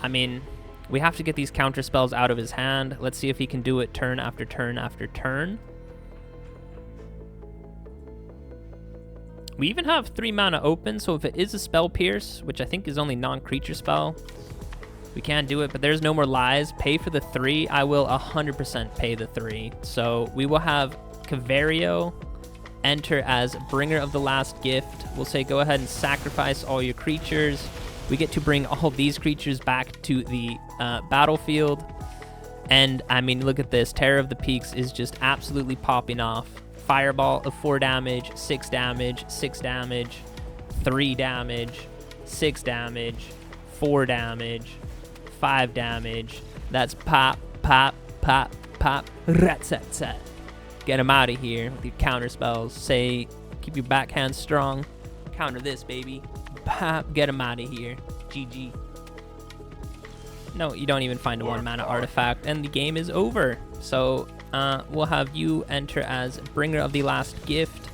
I mean, we have to get these counter spells out of his hand. Let's see if he can do it turn after turn after turn. We even have 3 mana open, so if it is a Spell Pierce, which I think is only non-creature spell, we can do it, but there's no more lies. Pay for the 3. I will 100% pay the 3. So we will have Kavaero enter as Bringer of the Last Gift. We'll say go ahead and sacrifice all your creatures. We get to bring all these creatures back to the battlefield. And I mean, look at this. Terror of the Peaks is just absolutely popping off. Fireball of 4 damage, 6 damage, 6 damage, 3 damage, 6 damage, 4 damage, 5 damage. That's pop, pop, pop, pop, rat-set-set. Get him out of here with your counter spells. Say, keep your backhand strong. Counter this, baby. Pop, get him out of here. GG. No, you don't even find a 1 mana artifact, and the game is over. So, we'll have you enter as Bringer of the Last Gift.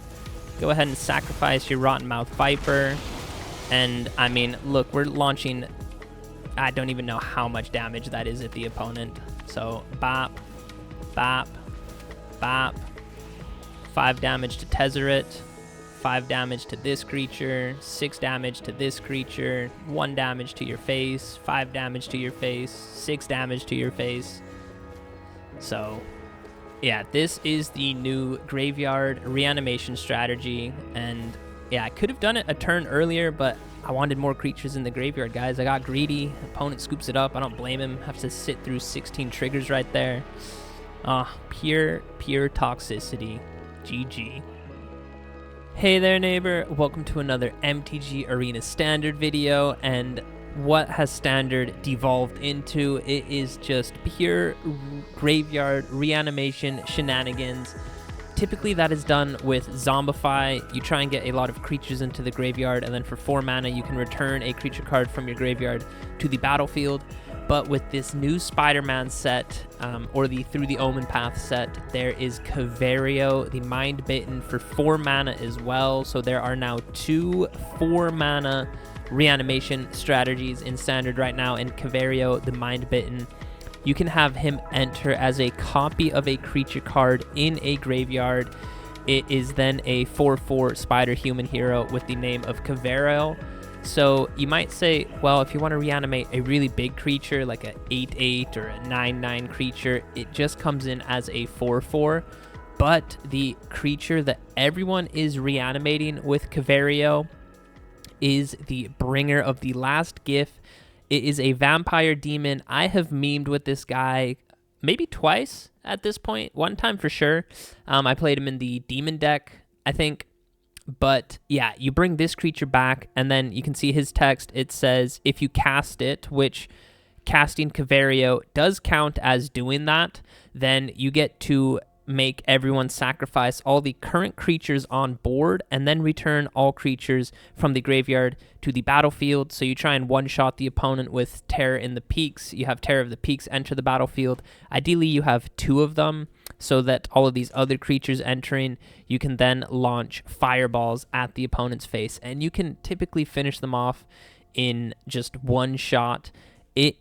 Go ahead and sacrifice your Rottenmouth Viper. And, I mean, look, we're launching... I don't even know how much damage that is at the opponent. So, bop, bop, bop. 5 damage to Tezzeret. 5 damage to this creature. 6 damage to this creature. 1 damage to your face. 5 damage to your face. 6 damage to your face. So, yeah, this is the new Graveyard Reanimation strategy. And, yeah, I could have done it a turn earlier, but I wanted more creatures in the graveyard, guys. I got greedy. Opponent scoops it up. I don't blame him. Have to sit through 16 triggers right there. Pure toxicity. GG. Hey there, neighbor. Welcome to another MTG Arena Standard video. And what has Standard devolved into? It is just pure graveyard reanimation shenanigans. Typically that is done with Zombify. You try and get a lot of creatures into the graveyard, and then for 4 mana you can return a creature card from your graveyard to the battlefield. But with this new Spider-Man set, or the Through the Omen Path set, there is Kavaero, the Mind-Bitten, for 4 mana as well. So there are now 2 4-mana reanimation strategies in Standard right now, and Kavaero, the Mind-Bitten, you can have him enter as a copy of a creature card in a graveyard. It is then a 4/4 spider human hero with the name of Kavaero. So you might say, well, if you want to reanimate a really big creature like a 8/8 or a 9/9 creature, it just comes in as a 4/4. But the creature that everyone is reanimating with Kavaero is the Bringer of the Last Gift. It is a vampire demon. I have memed with this guy maybe twice at this point. One time for sure. I played him in the demon deck, I think. But yeah, you bring this creature back, and then you can see his text. It says, if you cast it, which casting Kavaero does count as doing that, then you get to make everyone sacrifice all the current creatures on board and then return all creatures from the graveyard to the battlefield. So you try and one-shot the opponent with Terror in the Peaks. You have Terror of the Peaks enter the battlefield. Ideally, you have 2 of them so that all of these other creatures entering, you can then launch fireballs at the opponent's face. And you can typically finish them off in just 1 shot. It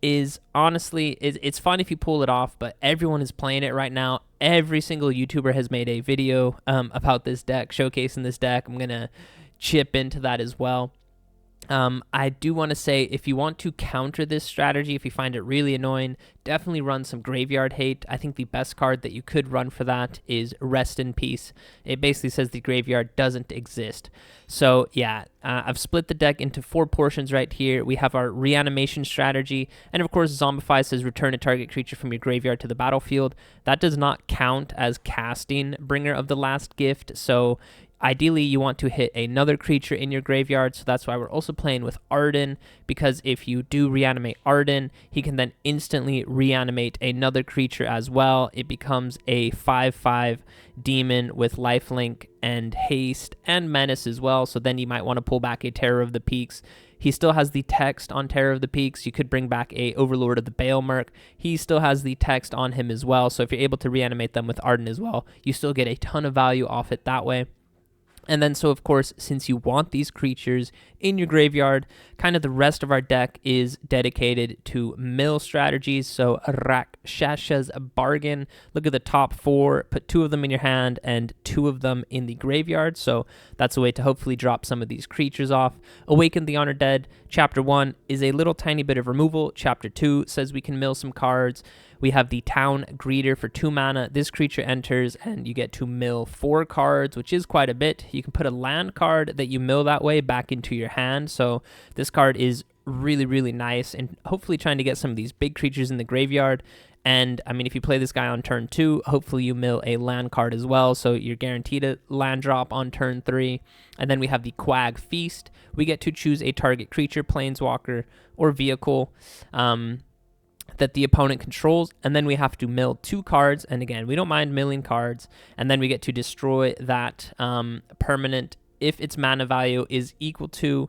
is honestly, it's fun if you pull it off, but everyone is playing it right now. Every single YouTuber has made a video about this deck, showcasing this deck. I'm going to chip into that as well. I do want to say, if you want to counter this strategy, if you find it really annoying, definitely run some Graveyard Hate. I think the best card that you could run for that is Rest in Peace. It basically says the graveyard doesn't exist. So yeah, I've split the deck into 4 portions right here. We have our reanimation strategy, and of course Zombify says return a target creature from your graveyard to the battlefield. That does not count as casting Bringer of the Last Gift, so ideally, you want to hit another creature in your graveyard, so that's why we're also playing with Ardyn, because if you do reanimate Ardyn, he can then instantly reanimate another creature as well. It becomes a 5/5 demon with lifelink and haste and menace as well, so then you might want to pull back a Terror of the Peaks. He still has the text on Terror of the Peaks. You could bring back a Overlord of the Balemurk. He still has the text on him as well, so if you're able to reanimate them with Ardyn as well, you still get a ton of value off it that way. And then, so of course, since you want these creatures in your graveyard, kind of the rest of our deck is dedicated to mill strategies. So Rakshasa's Bargain, look at the top 4, put 2 of them in your hand and 2 of them in the graveyard. So that's a way to hopefully drop some of these creatures off. Awaken the Honored Dead, Chapter 1 is a little tiny bit of removal. Chapter 2 says we can mill some cards. We have the Town Greeter for 2 mana. This creature enters and you get to mill 4 cards, which is quite a bit. You can put a land card that you mill that way back into your hand. So this card is really, really nice, and hopefully trying to get some of these big creatures in the graveyard. And I mean, if you play this guy on turn 2, hopefully you mill a land card as well, so you're guaranteed a land drop on turn 3. And then we have the Quag Feast. We get to choose a target creature, planeswalker, or vehicle that the opponent controls, and then we have to mill 2 cards. And again, we don't mind milling cards, and then we get to destroy that permanent if its mana value is equal to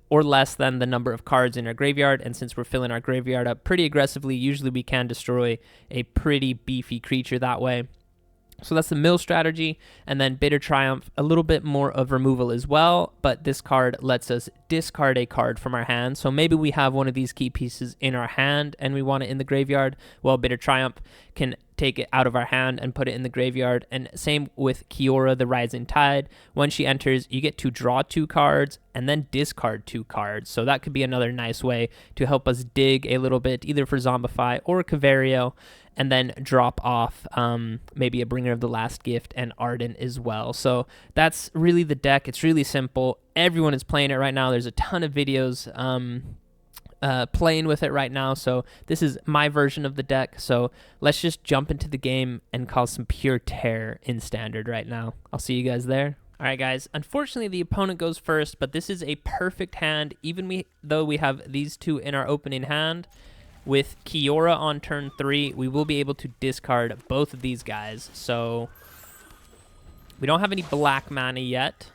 or less than the number of cards in our graveyard. And since we're filling our graveyard up pretty aggressively, usually we can destroy a pretty beefy creature that way. So that's the mill strategy. And then Bitter Triumph, a little bit more of removal as well, but this card lets us discard a card from our hand. So maybe we have one of these key pieces in our hand and we want it in the graveyard. Well, Bitter Triumph can take it out of our hand and put it in the graveyard. And same with Kiora, the Rising Tide. When she enters, you get to draw 2 cards and then discard 2 cards. So that could be another nice way to help us dig a little bit, either for Zombify or Kavaero, and then drop off maybe a Bringer of the Last Gift and Ardyn as well. So that's really the deck. It's really simple. Everyone is playing it right now. There's a ton of videos playing with it right now. So this is my version of the deck. So let's just jump into the game and cause some pure terror in Standard right now. I'll see you guys there. All right, guys. Unfortunately, the opponent goes first, but this is a perfect hand, even though we have these 2 in our opening hand. With Kiora on turn 3, we will be able to discard both of these guys. So we don't have any black mana yet.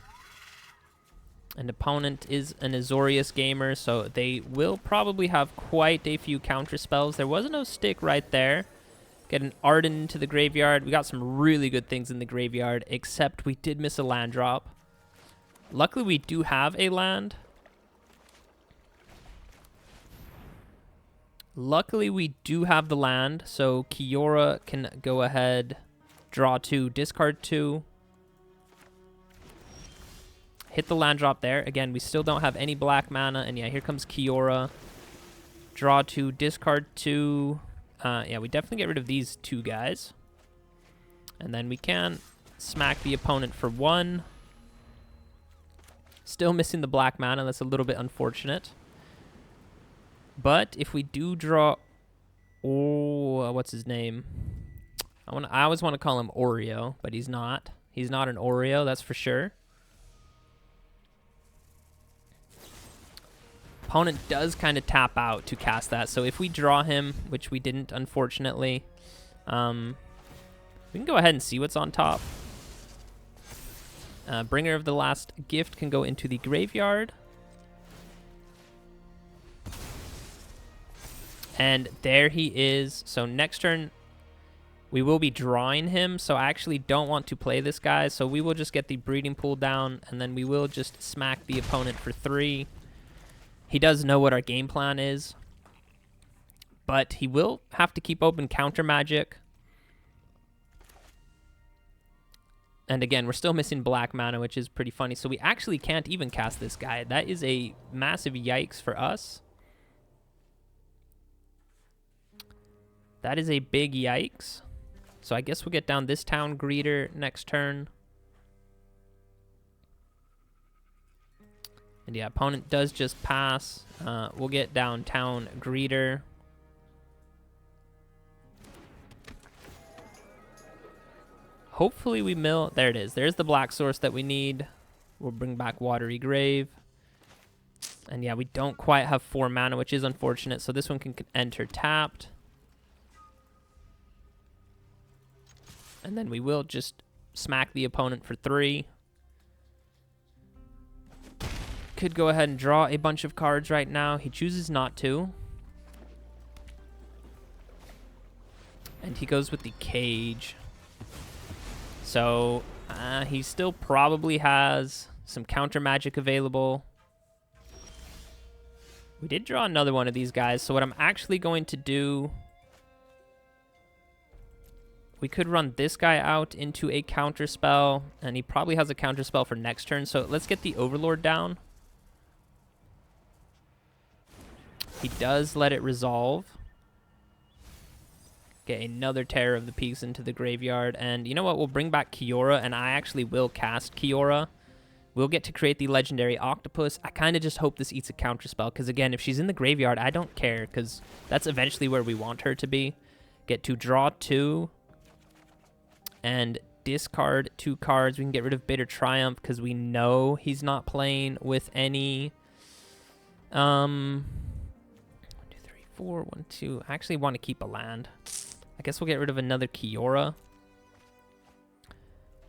An opponent is an Azorius gamer, so they will probably have quite a few counter spells. There was no stick right there. Get an Ardyn into the graveyard. We got some really good things in the graveyard, except we did miss a land drop. Luckily, we do have a land. Luckily, we do have the land, so Kiora can go ahead, draw 2, discard 2. Hit the land drop there. Again, we still don't have any black mana, and yeah, here comes Kiora. Draw 2, discard 2. Yeah, we definitely get rid of these 2 guys. And then we can smack the opponent for 1. Still missing the black mana. That's a little bit unfortunate. But if we do draw, what's his name? I always want to call him Oreo, but he's not. He's not an Oreo, that's for sure. Opponent does kind of tap out to cast that. So if we draw him, which we didn't, unfortunately, we can go ahead and see what's on top. Bringer of the Last Gift can go into the graveyard. And there he is. So next turn, we will be drawing him. So I actually don't want to play this guy. So we will just get the Breeding Pool down, and then we will just smack the opponent for 3. He does know what our game plan is, but he will have to keep open counter magic. And again, we're still missing black mana, which is pretty funny. So we actually can't even cast this guy. That is a massive yikes for us. That is a big yikes. So I guess we'll get down this Town Greeter next turn. And yeah, opponent does just pass. We'll get down Town Greeter. Hopefully we mill. There it is. There's the black source that we need. We'll bring back Watery Grave. And yeah, we don't quite have 4 mana, which is unfortunate. So this one can enter tapped. And then we will just smack the opponent for 3. Could go ahead and draw a bunch of cards right now. He chooses not to. And he goes with the Cage. So He still probably has some counter magic available. We did draw another one of these guys, so what I'm actually going to do... We could run this guy out into a counter spell, and he probably has a counter spell for next turn, so let's get the Overlord down. He does let it resolve. Get another Terror of the Peaks into the graveyard, and you know what? We'll bring back Kiora, and I actually will cast Kiora. We'll get to create the legendary Octopus. I kind of just hope this eats a counter spell, because again, if she's in the graveyard, I don't care, because that's eventually where we want her to be. Get to draw 2. And discard 2 cards. We can get rid of Bitter Triumph because we know he's not playing with any 1, 2, 3, 4, 1, 2. I actually want to keep a land. I guess we'll get rid of another Kiora.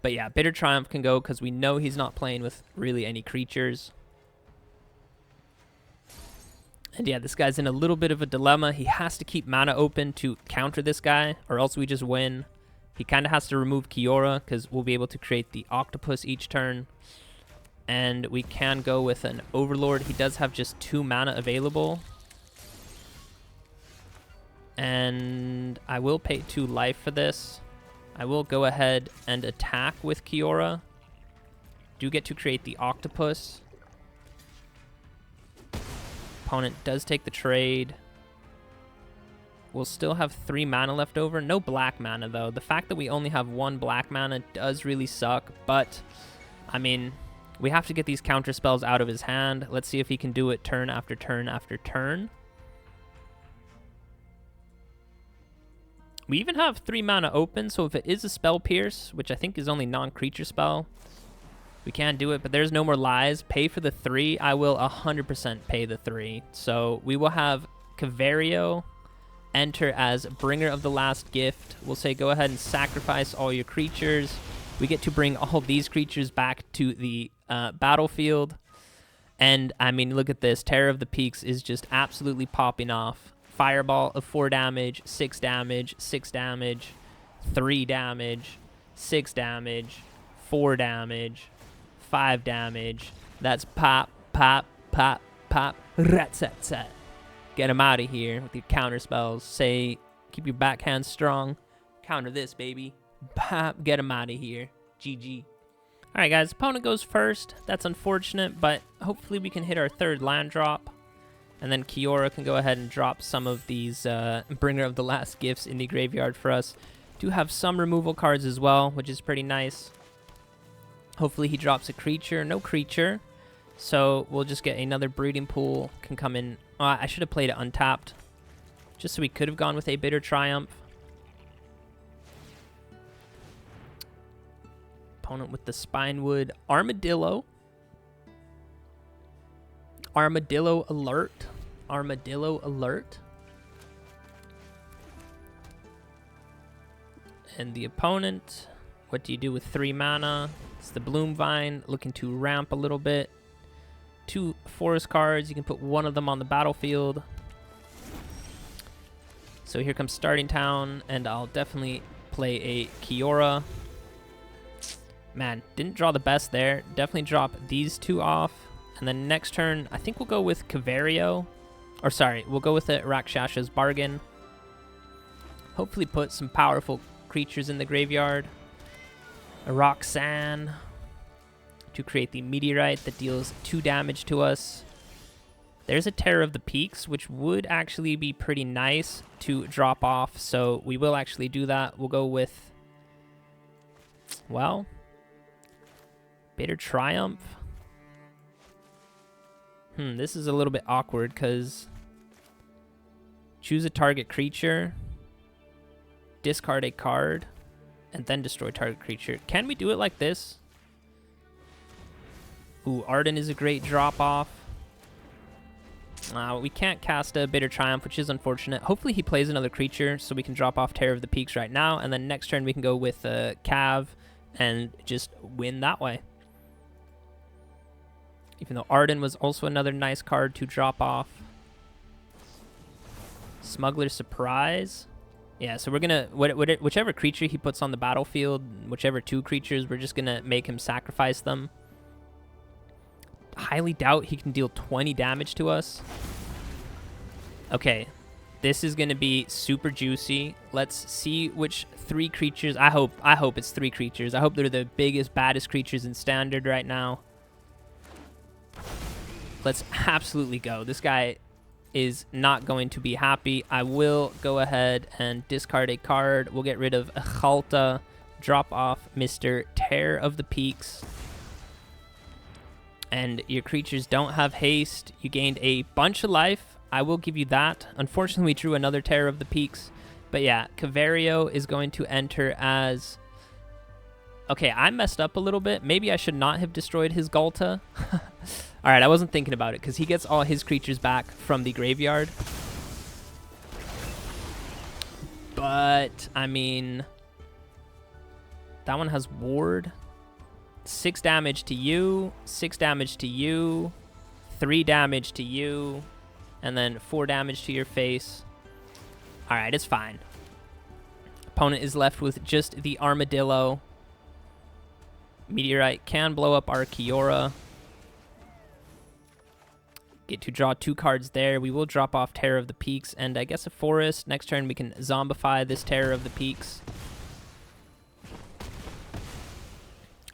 But yeah, Bitter Triumph can go because we know he's not playing with really any creatures. And yeah, this guy's in a little bit of a dilemma. He has to keep mana open to counter this guy, or else we just win. He kind of has to remove Kiora because we'll be able to create the Octopus each turn. And we can go with an Overlord. He does have just 2 mana available. And I will pay 2 life for this. I will go ahead and attack with Kiora. Do get to create the Octopus. Opponent does take the trade. We'll still have 3 mana left over. No black mana, though. The fact that we only have 1 black mana does really suck. But, I mean, we have to get these counter spells out of his hand. Let's see if he can do it turn after turn after turn. We even have 3 mana open, so if it is a Spell Pierce, which I think is only non-creature spell, we can do it. But there's no more lies. Pay for the 3. I will 100% pay the 3. So we will have Kavaero enter as Bringer of the Last Gift. We'll say go ahead and sacrifice all your creatures. We get to bring all these creatures back to the battlefield. And, I mean, look at this. Terror of the Peaks is just absolutely popping off. Fireball of 4 damage, 6 damage, 6 damage, 3 damage, 6 damage, 4 damage, 5 damage. That's pop, pop, pop, pop, rat-sat-sat. Get him out of here with your counter spells. Say, keep your backhand strong. Counter this, baby. Pop, get him out of here. GG. All right, guys. Opponent goes first. That's unfortunate, but hopefully we can hit our 3rd land drop. And then Kiora can go ahead and drop some of these Bringer of the Last Gifts in the graveyard for us. Do have some removal cards as well, which is pretty nice. Hopefully he drops a creature. No creature. So we'll just get another Breeding Pool. Can come in. I should have played it untapped. Just so we could have gone with a Bitter Triumph. Opponent with the Spinewood. Armadillo. Armadillo alert. Armadillo alert. And the opponent, what do you do with 3 mana? It's the Bloom Vine, looking to ramp a little bit. 2 forest cards. You can put 1 of them on the battlefield. So here comes Starting Town, and I'll definitely play a Kiora. Man, didn't draw the best there. Definitely drop these 2 off. And then next turn, I think we'll go with Kavaero. Or sorry, we'll go with the Rakshas's Bargain. Hopefully put some powerful creatures in the graveyard. A Roxanne to create the Meteorite that deals 2 damage to us. There's a Terror of the Peaks, which would actually be pretty nice to drop off. So we will actually do that. We'll go with, well, Bitter Triumph. This is a little bit awkward because choose a target creature, discard a card, and then destroy target creature. Can we do it like this? Ooh, Ardyn is a great drop-off. We can't cast a Bitter Triumph, which is unfortunate. Hopefully he plays another creature so we can drop off Terror of the Peaks right now, and then next turn we can go with Cav and just win that way. Even though Ardyn was also another nice card to drop off. Smuggler's Surprise. Yeah, so we're gonna whichever creature he puts on the battlefield, whichever 2 creatures, we're just gonna make him sacrifice them. Highly doubt he can deal 20 damage to us. Okay, this is gonna be super juicy. Let's see which 3 creatures. I hope it's 3 creatures. I hope they're the biggest, baddest creatures in Standard right now. Let's absolutely go. This guy is not going to be happy. I will go ahead and discard a card. We'll get rid of Achalta, drop off Mr. Tear of the Peaks. And your creatures don't have haste. You gained a bunch of life. I will give you that. Unfortunately, we drew another Tear of the Peaks. But yeah, Kavaero is going to enter as... Okay, I messed up a little bit. Maybe I should not have destroyed his Ghalta. All right, I wasn't thinking about it because he gets all his creatures back from the graveyard. But, I mean, that one has Ward. 6 damage to you, 6 damage to you, 3 damage to you, and then 4 damage to your face. All right, it's fine. Opponent is left with just the Armadillo. Meteorite can blow up our Kiora. Get to draw 2 cards there. We will drop off Terror of the Peaks and I guess a Forest. Next turn we can Zombify this Terror of the Peaks.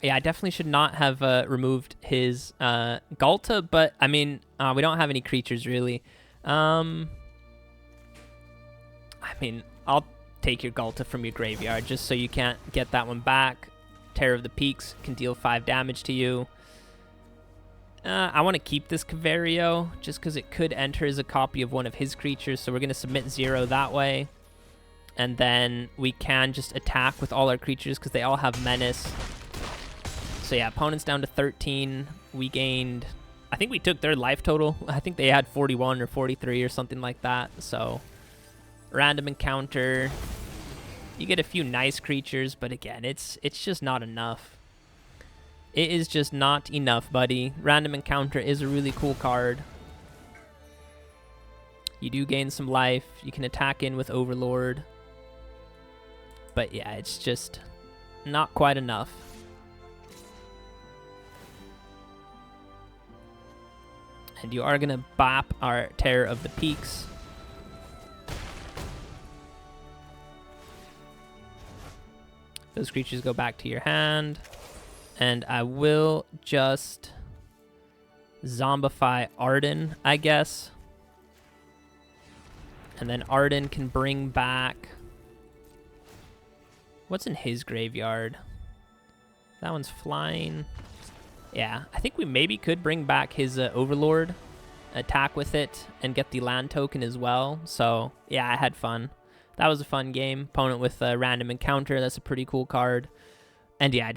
Yeah, I definitely should not have removed his Ghalta, but I mean, we don't have any creatures really. I mean, I'll take your Ghalta from your graveyard just so you can't get that one back. Terror of the Peaks can deal 5 damage to you. I want to keep this Kavaero just because it could enter as a copy of one of his creatures, so we're going to submit 0 that way. And then we can just attack with all our creatures because they all have Menace. So yeah, opponent's down to 13. We gained... I think we took their life total. I think they had 41 or 43 or something like that. So, random encounter. You get a few nice creatures, but again, it's just not enough. It is just not enough, buddy. Random encounter is a really cool card. You do gain some life. You can attack in with Overlord. But yeah, it's just not quite enough. And you are going to bop our Terror of the Peaks. Those creatures go back to your hand. And I will just Zombify Ardyn, I guess. And then Ardyn can bring back... What's in his graveyard? That one's flying. Yeah, I think we maybe could bring back his Overlord, attack with it, and get the land token as well. So, yeah, I had fun. That was a fun game. Opponent with a random encounter. That's a pretty cool card. And yeah,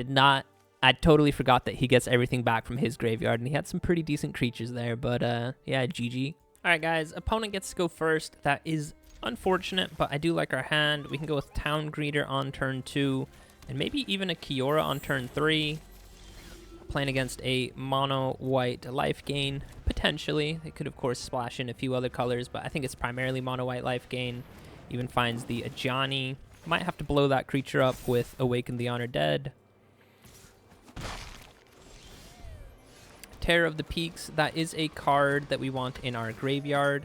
I totally forgot that he gets everything back from his graveyard, and he had some pretty decent creatures there. But yeah, GG. All right, guys, opponent gets to go first. That is unfortunate, but I do like our hand. We can go with Town Greeter on turn 2, and maybe even a Kiora on turn 3. Playing against a mono-white life gain, potentially. It could, of course, splash in a few other colors, but I think it's primarily mono-white life gain. Even finds the Ajani. Might have to blow that creature up with Awaken the Honored Dead. Terror of the Peaks, that is a card that we want in our graveyard.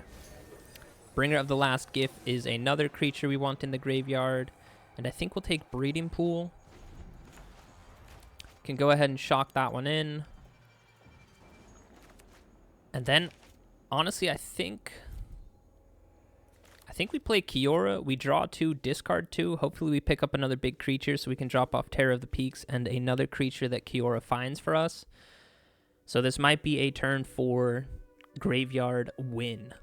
Bringer of the Last Gift is another creature we want in the graveyard. And I think we'll take Breeding Pool. Can go ahead and shock that one in. And then, honestly, I think we play Kiora. We draw 2, discard 2. Hopefully we pick up another big creature so we can drop off Terror of the Peaks and another creature that Kiora finds for us. So this might be a turn for graveyard win.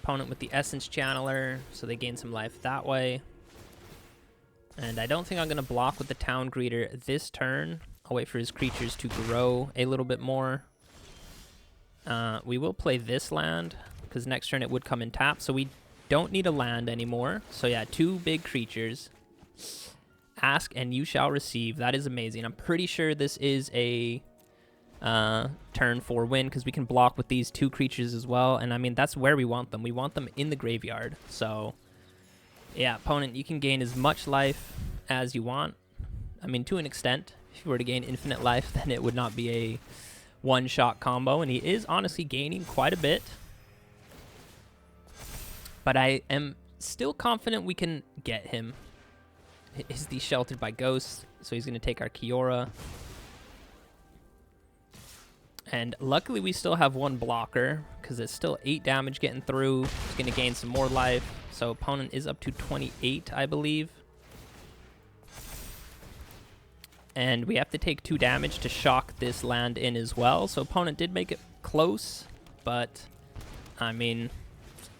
Opponent with the Essence Channeler, so they gain some life that way. And I don't think I'm going to block with the Town Greeter this turn. I'll wait for his creatures to grow a little bit more. We will play this land, because next turn it would come in tap, so we don't need a land anymore. So yeah, 2 big creatures. Ask and you shall receive. That is amazing. I'm pretty sure this is a turn 4 win, because we can block with these 2 creatures as well. And I mean, that's where we want them. We want them in the graveyard. So yeah, opponent, you can gain as much life as you want. I mean, to an extent. If you were to gain infinite life, then it would not be a one-shot combo, and he is honestly gaining quite a bit. But I am still confident we can get him. Is he sheltered by ghosts? So he's going to take our Kiora. And luckily we still have 1 blocker, because it's still 8 damage getting through. He's going to gain some more life. So opponent is up to 28, I believe. And we have to take 2 damage to shock this land in as well. So opponent did make it close, but I mean,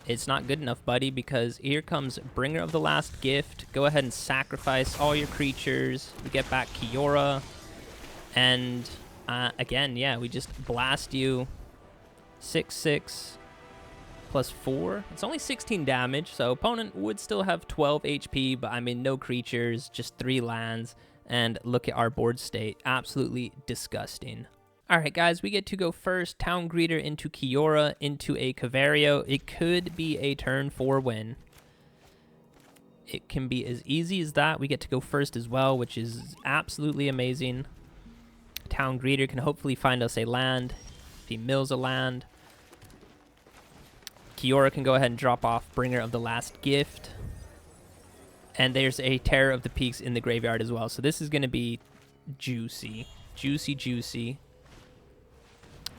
it's not good enough, buddy, because here comes Bringer of the Last Gift. Go ahead and sacrifice all your creatures. We get back Kiora. And again, yeah, we just blast you 6/6 plus 4. It's only 16 damage, so opponent would still have 12 HP, but I mean, no creatures, just 3 lands. And look at our board state. Absolutely disgusting. All right, guys, we get to go first. Town Greeter into Kiora into a Kavaero. It could be a turn 4 win. It can be as easy as that. We get to go first as well, which is absolutely amazing. Town Greeter can hopefully find us a land. If he mills a land, Kiora can go ahead and drop off Bringer of the Last Gift. And there's a Terror of the Peaks in the graveyard as well. So this is going to be juicy. Juicy, juicy.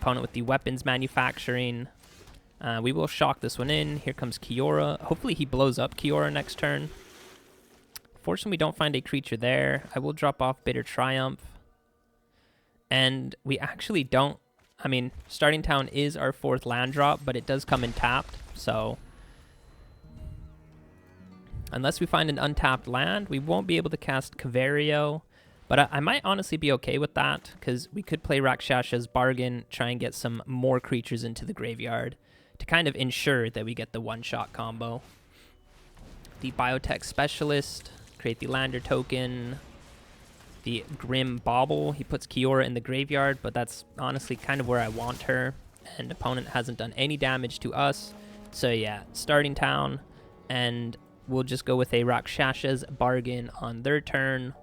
Opponent with the weapons manufacturing. We will shock this one in. Here comes Kiora. Hopefully he blows up Kiora next turn. Fortunately, we don't find a creature there. I will drop off Bitter Triumph. And we actually don't... I mean, Starting Town is our 4th land drop, but it does come in tapped. So... unless we find an untapped land, we won't be able to cast Kavaero. But I might honestly be okay with that, because we could play Rakshasa's Bargain, try and get some more creatures into the graveyard to kind of ensure that we get the one-shot combo. The Biotech Specialist, create the Lander token. The Grim Bauble, he puts Kiora in the graveyard, but that's honestly kind of where I want her. And opponent hasn't done any damage to us. So yeah, Starting Town, and we'll just go with a Rakshasa's Bargain on their turn.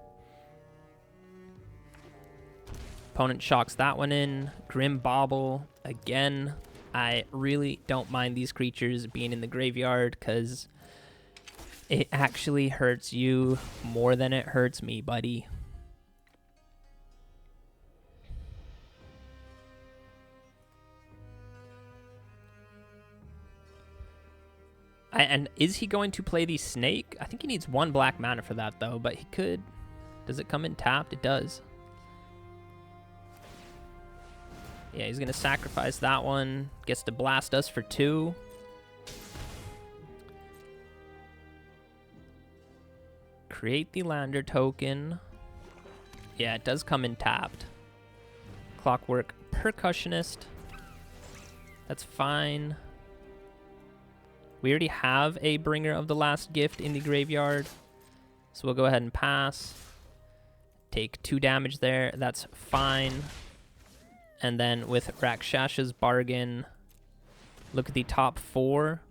Opponent shocks that one in. Grim Bauble. Again, I really don't mind these creatures being in the graveyard, because it actually hurts you more than it hurts me, buddy. And is he going to play the Snake? I think he needs 1 black mana for that, though, but he could. Does it come in tapped? It does. Yeah, he's going to sacrifice that one. Gets to blast us for 2. Create the Lander token. Yeah, it does come in tapped. Clockwork Percussionist. That's fine. We already have a Bringer of the Last Gift in the graveyard, so we'll go ahead and pass. Take 2 damage there. That's fine. And then with Rakshasa's Bargain, look at the top 4.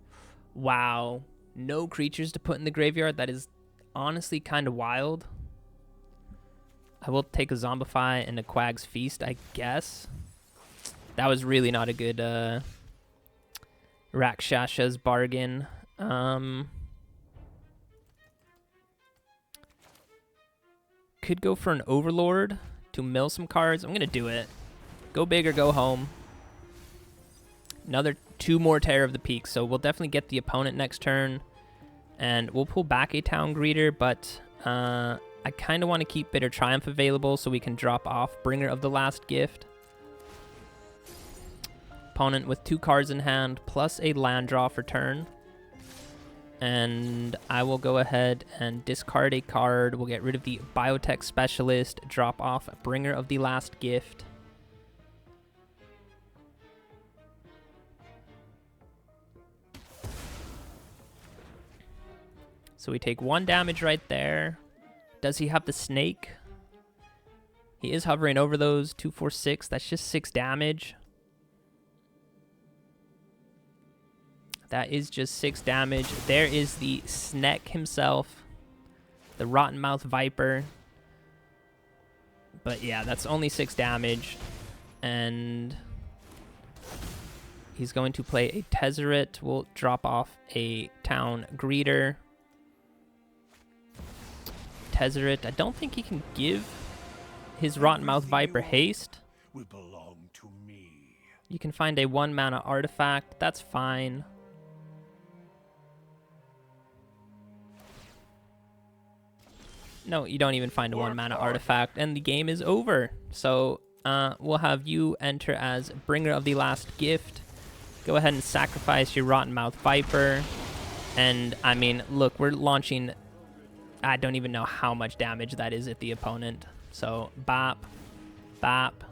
Wow. No creatures to put in the graveyard. That is honestly kind of wild. I will take a Zombify and a Quag's Feast, I guess. That was really not a good... Rakshasa's Bargain. Could go for an Overlord to mill some cards. I'm going to do it. Go big or go home. Another 2 more Terror of the Peaks, so we'll definitely get the opponent next turn. And we'll pull back a Town Greeter, but I kind of want to keep Bitter Triumph available so we can drop off Bringer of the Last Gift. Opponent with 2 cards in hand, plus a land draw for turn. And I will go ahead and discard a card. We'll get rid of the Biotech Specialist, drop off Bringer of the Last Gift. So we take 1 damage right there. Does he have the Snake? He is hovering over those. 2, 4, 6. That's just 6 damage. That is just 6 damage. There is the Sneck himself. The Rotten Mouth Viper. But yeah, that's only 6 damage. And he's going to play a Tezzeret. We'll drop off a Town Greeter. Tezzeret. I don't think he can give his Rotten Mouth Viper haste. Will belong to me. You can find a 1-mana artifact. That's fine. No, you don't even find a 1-mana artifact, and the game is over. So we'll have you enter as Bringer of the Last Gift. Go ahead and sacrifice your Rotten Mouth Viper. And, I mean, look, we're launching... I don't even know how much damage that is at the opponent. So, bop, bop,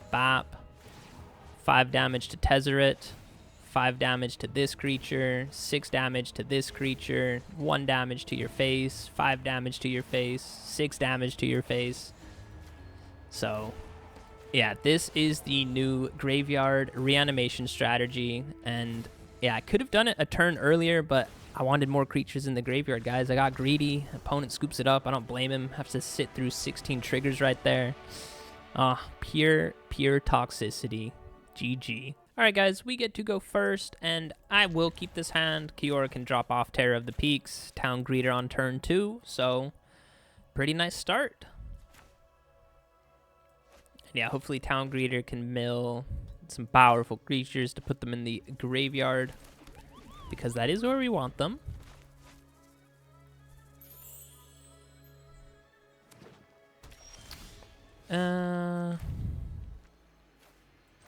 bop. 5 damage to Tezzeret. 5 damage to this creature. 6 damage to this creature. 1 damage to your face. 5 damage to your face. 6 damage to your face. So, yeah, this is the new Graveyard Reanimation strategy. And, yeah, I could have done it a turn earlier, but I wanted more creatures in the graveyard, guys. I got greedy. Opponent scoops it up. I don't blame him. Have to sit through 16 triggers right there. Pure toxicity. GG. All right, guys, we get to go first, and I will keep this hand. Kiora can drop off Terror of the Peaks. Town Greeter on turn 2, so pretty nice start. And yeah, hopefully Town Greeter can mill some powerful creatures to put them in the graveyard, because that is where we want them.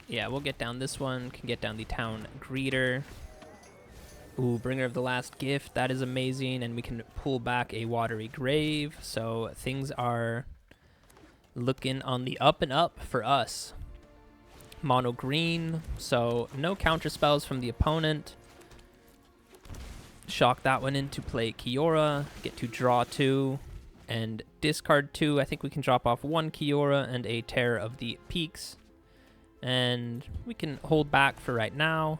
Yeah, we'll get down this one. Can get down the Town Greeter. Ooh, Bringer of the Last Gift. That is amazing. And we can pull back a Watery Grave. So things are looking on the up and up for us. Mono green. So no counter spells from the opponent. Shock that one into play Kiora. Get to draw 2 and discard 2. I think we can drop off 1 Kiora and a Terror of the Peaks. And we can hold back for right now.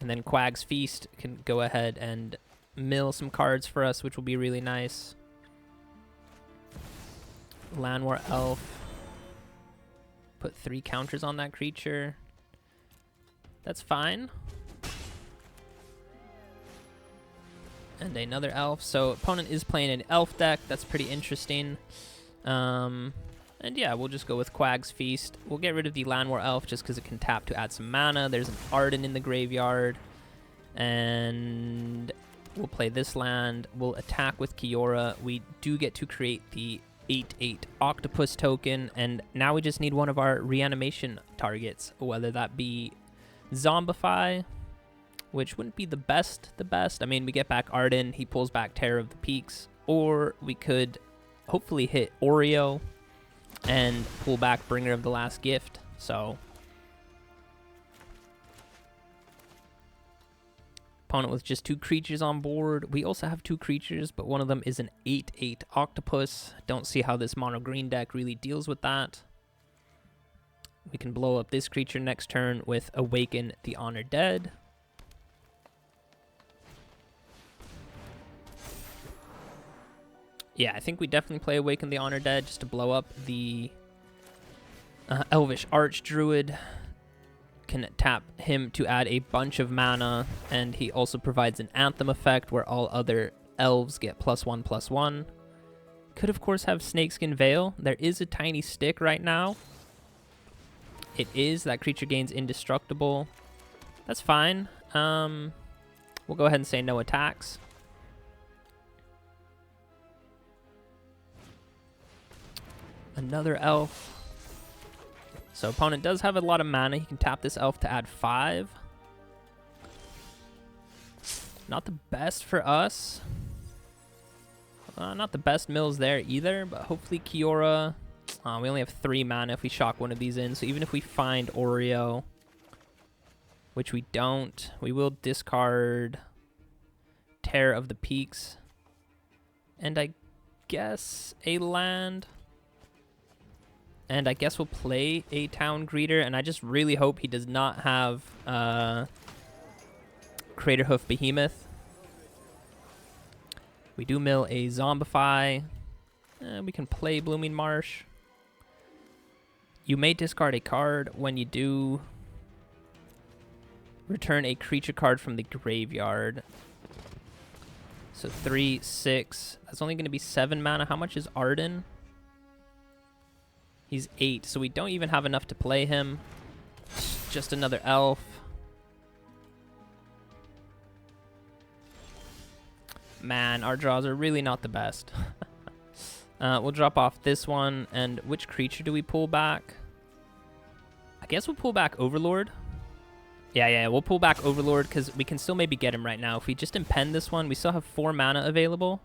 And then Quag's Feast can go ahead and mill some cards for us, which will be really nice. Llanowar Elf. Put 3 counters on that creature. That's fine. And another elf. So opponent is playing an elf deck. That's pretty interesting. And yeah, we'll just go with Quag's Feast. We'll get rid of the Llanowar Elf just because it can tap to add some mana. There's an Ardyn in the graveyard. And we'll play this land. We'll attack with Kiora. We do get to create the 8/8 Octopus token. And now we just need one of our reanimation targets, whether that be Zombify, which wouldn't be the best. I mean, we get back Ardyn. He pulls back Terror of the Peaks. Or we could hopefully hit Oreo and pull back Bringer of the Last Gift. So opponent with just 2 creatures on board. We also have 2 creatures, but one of them is an 8/8 Octopus. Don't see how this mono green deck really deals with that. We can blow up this creature next turn with Awaken the Honored Dead. Yeah, I think we definitely play Awaken the Honored Dead just to blow up the Elvish Archdruid. Can tap him to add a bunch of mana, and he also provides an Anthem effect where all other elves get +1/+1. Could, of course, have Snakeskin Veil. There is a tiny stick right now. It is. That creature gains Indestructible. That's fine. We'll go ahead and say no attacks. Another elf. So opponent does have a lot of mana. He can tap this elf to add 5. Not the best for us. Not the best mills there either, but hopefully Kiora. We only have 3 mana if we shock one of these in, so even if we find Oreo, which we don't, we will discard Terror of the Peaks. And I guess a land. And I guess we'll play a Town Greeter, and I just really hope he does not have Craterhoof Behemoth. We do mill a Zombify. We can play Blooming Marsh. You may discard a card. When you do, return a creature card from the graveyard. So 3, 6. That's only going to be 7 mana. How much is Ardyn? He's 8, so we don't even have enough to play him. Just another elf. Man, our draws are really not the best. We'll drop off this one. And which creature do we pull back? I guess we'll pull back Overlord. Yeah, we'll pull back Overlord because we can still maybe get him right now. If we just impend this one, we still have 4 mana available.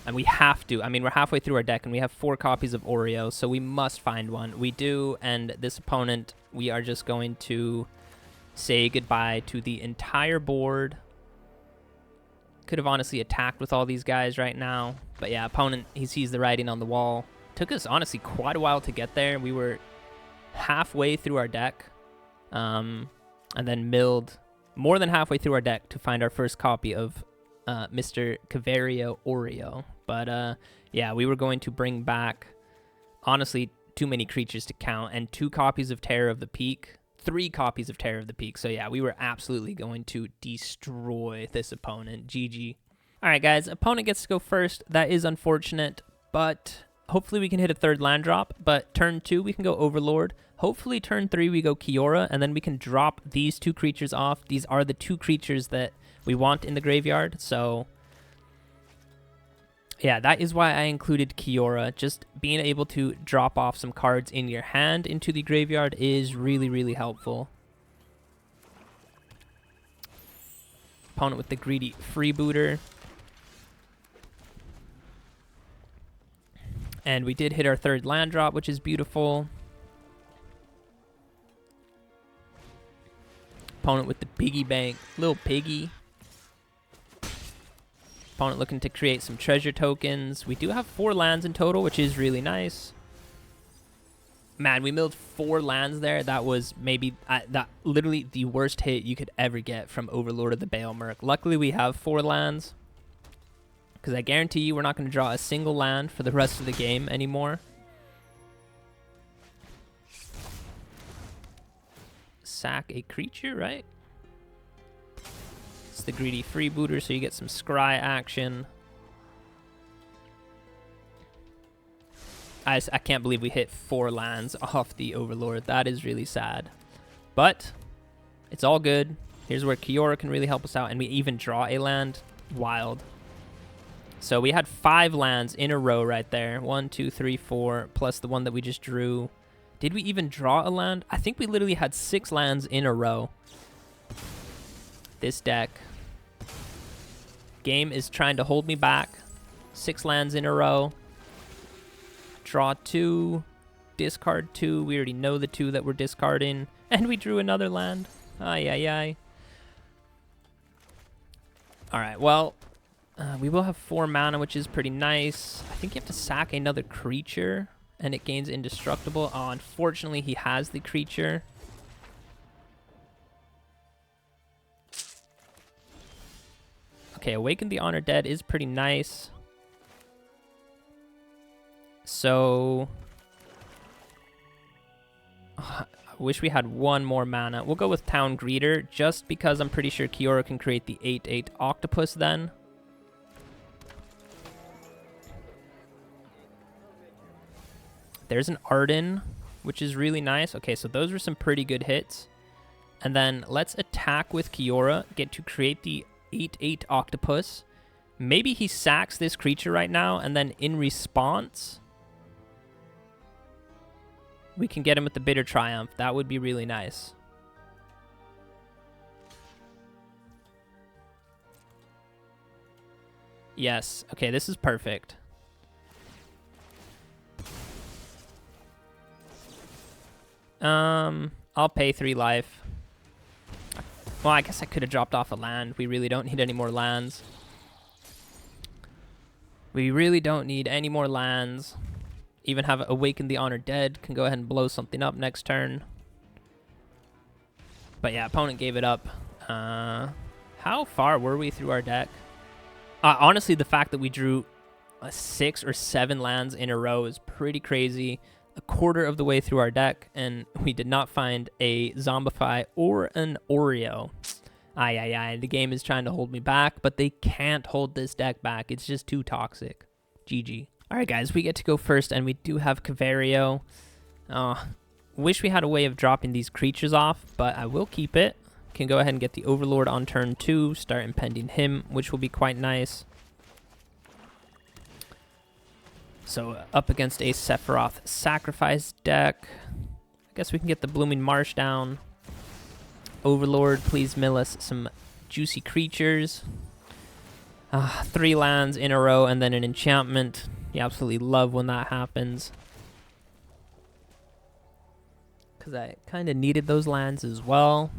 And we have to. I mean, we're halfway through our deck, and we have 4 copies of Oreo, so we must find one. We do, and this opponent, we are just going to say goodbye to the entire board. Could have honestly attacked with all these guys right now. But yeah, opponent, he sees the writing on the wall. Took us, honestly, quite a while to get there. We were halfway through our deck, and then milled more than halfway through our deck to find our first copy of Mr. Kavaero Oreo. But yeah, we were going to bring back, honestly, too many creatures to count, and 2 copies of Terror of the Peak, 3 copies of Terror of the Peak. So yeah, we were absolutely going to destroy this opponent. GG. All right, guys, opponent gets to go first. That is unfortunate, but hopefully we can hit a 3rd land drop. But turn 2, we can go Overlord. Hopefully turn 3, we go Kiora, and then we can drop these 2 creatures off. These are the 2 creatures that we want in the graveyard. So yeah, that is why I included Kiora. Just being able to drop off some cards in your hand into the graveyard is really, really helpful. Opponent with the greedy freebooter. And we did hit our 3rd land drop, which is beautiful. Opponent with the piggy bank, little piggy. Opponent looking to create some treasure tokens. We do have 4 lands in total, which is really nice. Man, we milled 4 lands there. That was maybe that literally the worst hit you could ever get from Overlord of the Balemurk. Luckily, we have 4 lands, because I guarantee you we're not going to draw a single land for the rest of the game anymore. Sack a creature, right? It's the greedy freebooter, so you get some scry action. I can't believe we hit 4 lands off the Overlord. That is really sad. But it's all good. Here's where Kiora can really help us out, and we even draw a land. Wild. So we had 5 lands in a row right there. 1, 2, 3, 4, plus the one that we just drew. Did we even draw a land? I think we literally had 6 lands in a row. This deck. Game is trying to hold me back. 6 lands in a row. Draw 2. Discard 2. We already know the 2 that we're discarding. And we drew another land. Ay, ay, ay. Alright, well, we will have 4 mana, which is pretty nice. I think you have to sack another creature, and it gains indestructible. Oh, unfortunately, he has the creature. Okay, Awaken the Honor Dead is pretty nice. So I wish we had 1 more mana. We'll go with Town Greeter, just because I'm pretty sure Kiora can create the 8/8 octopus then. There's an Ardyn, which is really nice. Okay, so those were some pretty good hits. And then let's attack with Kiora, get to create the 8/8 octopus. Maybe he sacks this creature right now, and then in response, we can get him with the Bitter Triumph. That would be really nice. Yes. Okay, this is perfect. I'll pay 3 life. Well, I guess I could have dropped off a land. We really don't need any more lands. We really don't need any more lands. even have Awaken the Honored Dead. Can go ahead and blow something up next turn. But yeah, opponent gave it up. How far were we through our deck? Honestly, the fact that we drew 6 or 7 lands in a row is pretty crazy. A quarter of the way through our deck, and we did not find a Zombify or an Oreo. The game is trying to hold me back, but they can't hold this deck back. It's just too toxic. GG. All right, guys, we get to go first, and we do have Kavaero. Wish we had a way of dropping these creatures off, but I will keep it. Can go ahead and get the Overlord on turn 2, start impending him, which will be quite nice. So up against a Sephiroth Sacrifice deck. I guess we can get the Blooming Marsh down. Overlord, please mill us some juicy creatures. 3 lands in a row and then an enchantment. You absolutely love when that happens. Because I kind of needed those lands as well.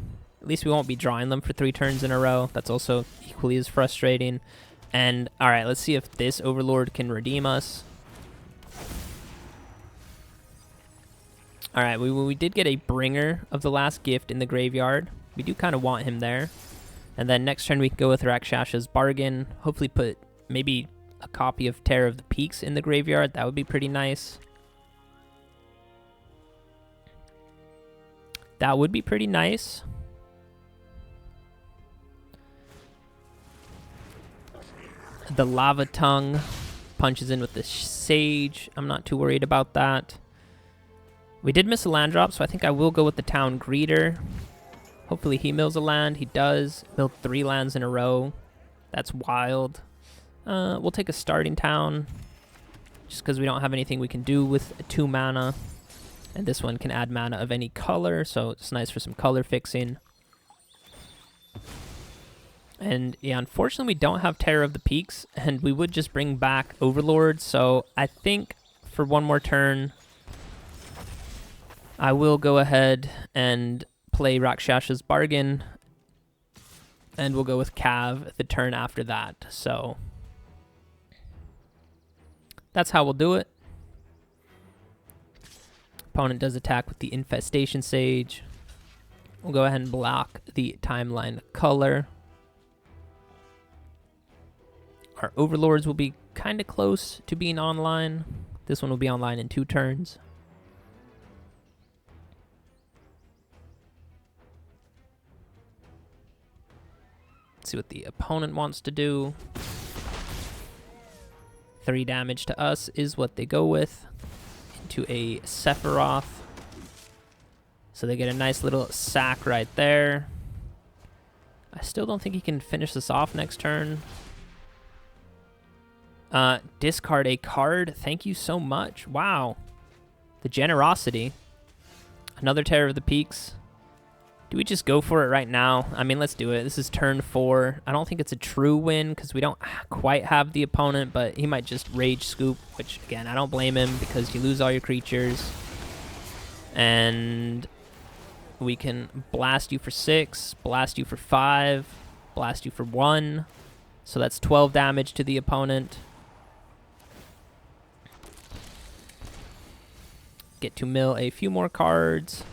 At least we won't be drawing them for 3 turns in a row. That's also equally as frustrating. And, alright, let's see if this Overlord can redeem us. Alright, we did get a Bringer of the Last Gift in the graveyard. We do kind of want him there. And then next turn we can go with Rakshasa's Bargain. Hopefully put maybe a copy of Terror of the Peaks in the graveyard. That would be pretty nice. That would be pretty nice. The Lava Tongue punches in with the Sage. I'm not too worried about that. We did miss a land drop, so I think I will go with the Town Greeter. Hopefully he mills a land. He does. Milled 3 lands in a row. That's wild. We'll take a Starting Town, just because we don't have anything we can do with 2 mana. And this one can add mana of any color, so it's nice for some color fixing. And yeah, unfortunately we don't have Terror of the Peaks, and we would just bring back Overlord, so I think for one more turn, I will go ahead and play Rakshasa's Bargain, and we'll go with Cav the turn after that. So that's how we'll do it. Opponent does attack with the Infestation Sage. We'll go ahead and block the Timeline color. Our Overlords will be kind of close to being online. This one will be online in 2 turns. See what the opponent wants to do. 3 damage to us is what they go with. Into a Sephiroth. So they get a nice little sack right there. I still don't think he can finish this off next turn. Discard a card. Thank you so much. Wow. The generosity. Another Terror of the Peaks. Do we just go for it right now? I mean, let's do it. This is turn 4. I don't think it's a true win because we don't quite have the opponent, but he might just Rage Scoop, which, again, I don't blame him because you lose all your creatures. And we can blast you for 6, blast you for 5, blast you for 1. So that's 12 damage to the opponent. Get to mill a few more cards.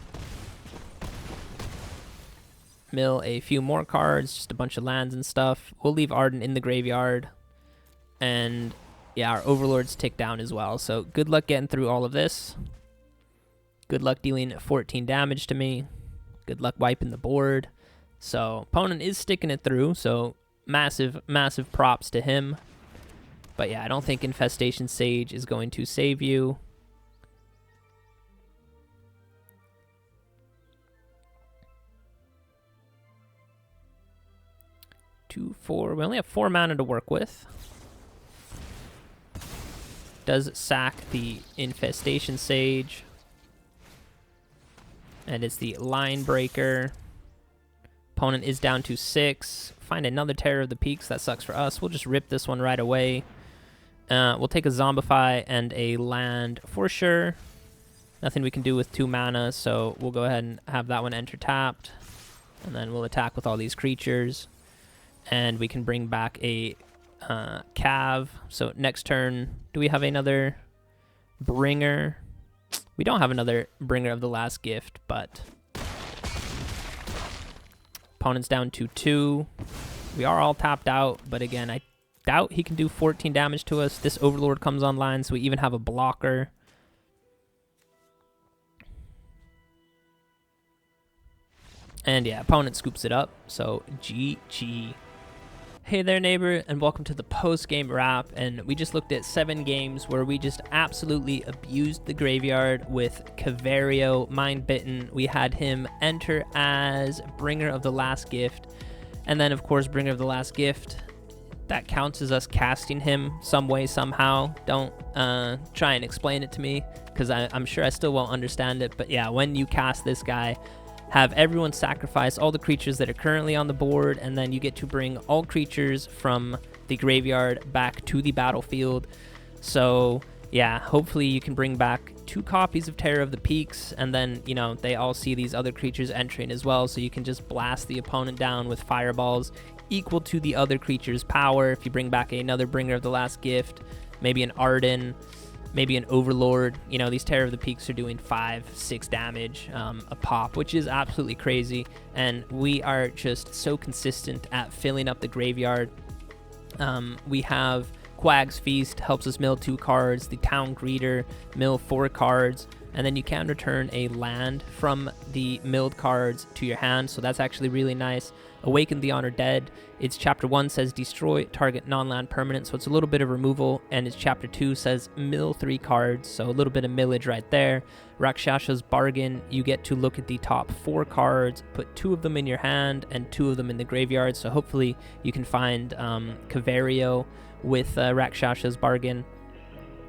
Mill a few more cards, just a bunch of lands and stuff. We'll leave Ardyn in the graveyard. And yeah, our Overlords tick down as well. So good luck getting through all of this. Good luck dealing 14 damage to me. Good luck wiping the board. So opponent is sticking it through, so massive, massive props to him. But yeah, I don't think Infestation Sage is going to save you. We only have 4 mana to work with. Does sack the Infestation Sage. And it's the Line Breaker. Opponent is down to 6. Find another Terror of the Peaks. That sucks for us. We'll just rip this one right away. We'll take a Zombify and a land for sure. Nothing we can do with 2 mana, so we'll go ahead and have that one enter tapped. And then we'll attack with all these creatures. And we can bring back a Cav. So next turn, do we have another Bringer. We don't have another Bringer of the Last Gift, but opponent's down to 2. We are all tapped out, but again, I doubt he can do 14 damage to us. This Overlord comes online, so we even have a blocker. And yeah, opponent scoops it up, so GG. Hey there, neighbor, and welcome to the post-game wrap. And we just looked at 7 games where we just absolutely abused the graveyard with Kavaero, Mind-Bitten. We had him enter as Bringer of the Last Gift, and then, of course, Bringer of the Last Gift. That counts as us casting him some way, somehow. Don't try and explain it to me, because I'm sure I still won't understand it. But yeah, when you cast this guy, have everyone sacrifice all the creatures that are currently on the board, and then you get to bring all creatures from the graveyard back to the battlefield. So yeah, hopefully you can bring back 2 copies of Terror of the Peaks, and then, you know, they all see these other creatures entering as well, so you can just blast the opponent down with fireballs equal to the other creature's power. If you bring back another Bringer of the Last Gift, maybe an Ardyn, maybe an Overlord, you know, these Terror of the Peaks are doing 5-6 damage a pop, which is absolutely crazy. And we are just so consistent at filling up the graveyard. We have Quag's Feast, helps us mill 2 cards. The Town Greeter, mill 4 cards. And then you can return a land from the milled cards to your hand, so that's actually really nice. Awaken the Honored Dead. Its Chapter 1 says destroy target non-land permanent, so it's a little bit of removal, and its Chapter 2 says mill 3 cards, so a little bit of millage right there. Rakshasa's Bargain, you get to look at the top 4 cards, put 2 of them in your hand and 2 of them in the graveyard, so hopefully you can find Kavaero with Rakshasa's Bargain.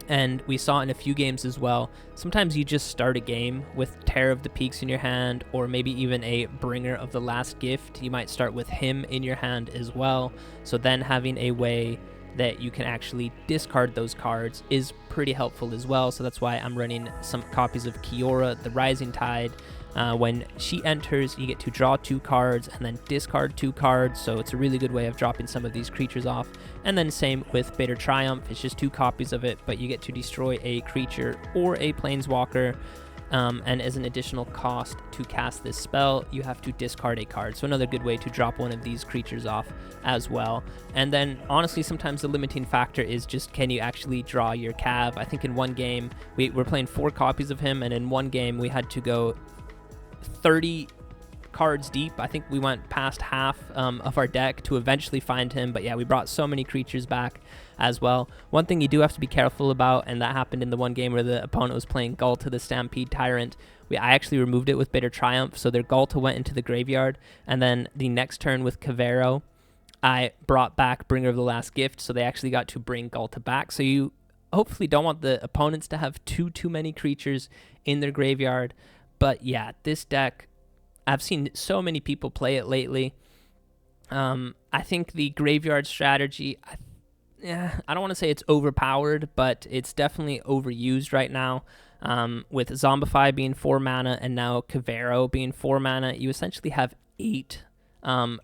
And we saw in a few games as well, sometimes you just start a game with Terror of the Peaks in your hand, or maybe even a Bringer of the Last Gift. You might start with him in your hand as well. So then having a way that you can actually discard those cards is pretty helpful as well. So that's why I'm running some copies of Kiora, the Rising Tide. When she enters, you get to draw 2 cards and then discard 2 cards, so it's a really good way of dropping some of these creatures off. And then same with Bitter Triumph, it's just 2 copies of it, but you get to destroy a creature or a planeswalker, and as an additional cost to cast this spell, you have to discard a card. So another good way to drop one of these creatures off as well. And then honestly, sometimes the limiting factor is just, can you actually draw your Cav? I think in one game, we're playing 4 copies of him, and in one game we had to go 30 cards deep. I think we went past half of our deck to eventually find him, but yeah, we brought so many creatures back as well. One thing you do have to be careful about, and that happened in the one game where the opponent was playing Ghalta the Stampede Tyrant, I actually removed it with Bitter Triumph, so their Ghalta went into the graveyard, and then the next turn with Kavaero, I brought back Bringer of the Last Gift, so they actually got to bring Ghalta back. So you hopefully don't want the opponents to have too many creatures in their graveyard. But yeah, this deck, I've seen so many people play it lately. I think the graveyard strategy, I don't want to say it's overpowered, but it's definitely overused right now. With Zombify being 4 mana and now Kavaero being 4 mana, you essentially have 8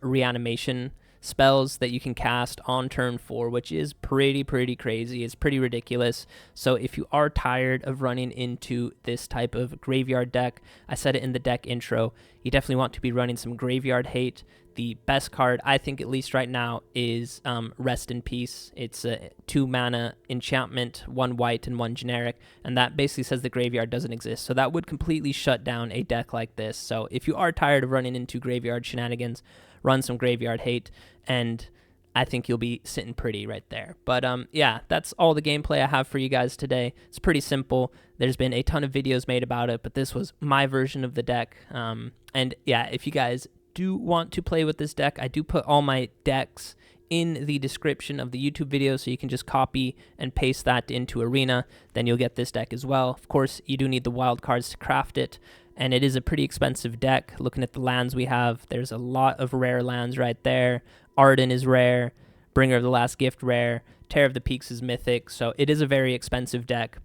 reanimation spells that you can cast on turn 4, which is pretty crazy. It's pretty ridiculous. So if you are tired of running into this type of graveyard deck, I said it in the deck intro, you definitely want to be running some graveyard hate. The best card, I think at least right now, is Rest in Peace. It's a 2 mana enchantment, 1 white and 1 generic, and that basically says the graveyard doesn't exist. So that would completely shut down a deck like this. So if you are tired of running into graveyard shenanigans, run some graveyard hate, and I think you'll be sitting pretty right there. But yeah, that's all the gameplay I have for you guys today. It's pretty simple. There's been a ton of videos made about it, but this was my version of the deck. And yeah, if you guys do want to play with this deck, I do put all my decks in the description of the YouTube video, so you can just copy and paste that into Arena. Then you'll get this deck as well. Of course, you do need the wild cards to craft it, and it is a pretty expensive deck. Looking at the lands we have, there's a lot of rare lands right there. Ardyn is rare, Bringer of the Last Gift rare, Terror of the Peaks is mythic, so it is a very expensive deck.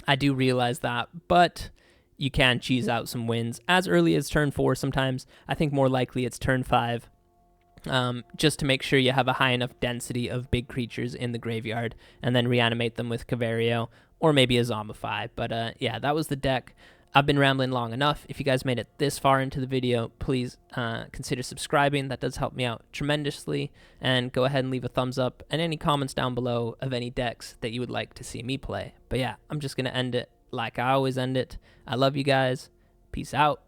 I do realize that, but you can cheese out some wins as early as turn 4 sometimes. I think more likely it's turn 5. just to make sure you have a high enough density of big creatures in the graveyard, and then reanimate them with Kavaero or maybe a Zombify. But yeah, that was the deck. I've been rambling long enough. If you guys made it this far into the video, please consider subscribing. That does help me out tremendously. And go ahead and leave a thumbs up and any comments down below of any decks that you would like to see me play. But yeah, I'm just going to end it like I always end it. I love you guys. Peace out.